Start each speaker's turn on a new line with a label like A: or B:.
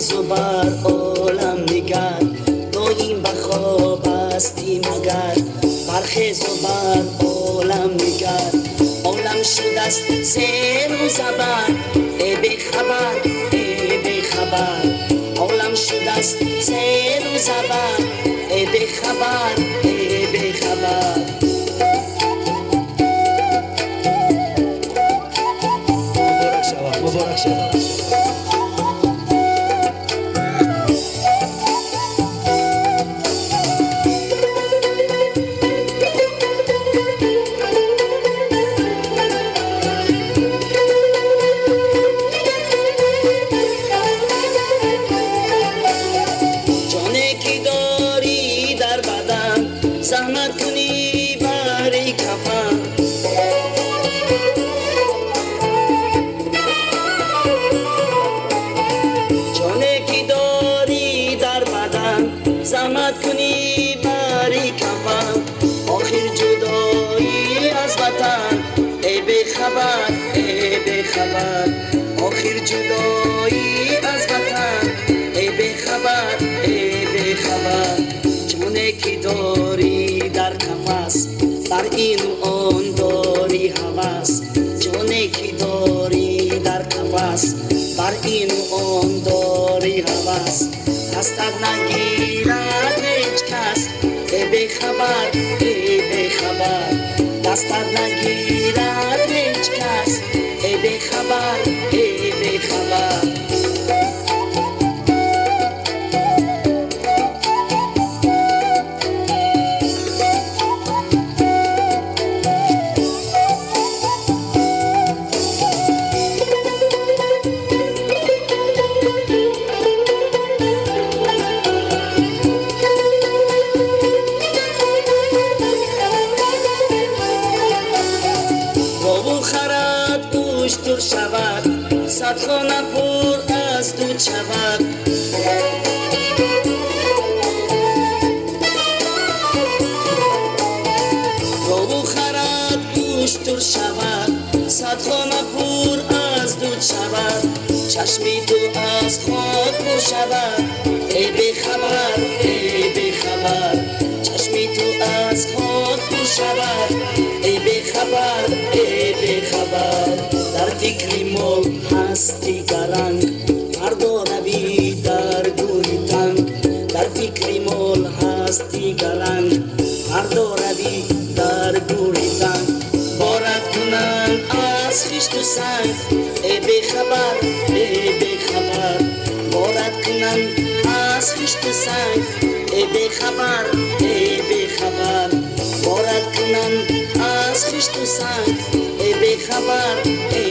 A: روز و بر عالم نگر، دایم به خواب استی مگر. برخیز و بر عالم نگر، عالم شده است زیر و زبر. ای بی خبر ای بی خبر، عالم شده است زیر و زبر. ای بی خبر ای بی خبر. مبارک شود مبارک شود. زحمت کنی بری کفن، جانی که داری در بدن، زحمت کنی بری کفن. آخر جدایی از وطن، ای بی خبر ای بی خبر. آخر جدایی از وطن، ای بی خبر ای بی خبر. جانی که داری در قفس، بر این و آن داری هوس. جانی که داری در قفس، بر این و آن داری هوس. دستت نگیرد هیچ کس، ای بی خبر ای بی خبر. دستت نگیرد هیچ کس، ای بی خبر ای بی خبر. خرد گوشتر شود، صد خانه پر از دود شود. گاو خرد گوشتر شود، صد خانه پر از دود شود. چشمی تو از خاک پر شود، ای بی خبر ای بی خبر. چشمی تو از خاک پر شود، ای بی خبر ای بی خبر. در فکر مال هستی گرنگ، فردا روی در گوی تنگ. در فکر مال هستی گرنگ، فردا روی در گوی تنگ. بارد کنند از خشت و سنگ، ای بی خبر ای بی خبر. بارد کنند از خشت و سنگ، ای بی خبر ای بی خبر. بارد کنند از خشت و سنگ، ای بی خبر ای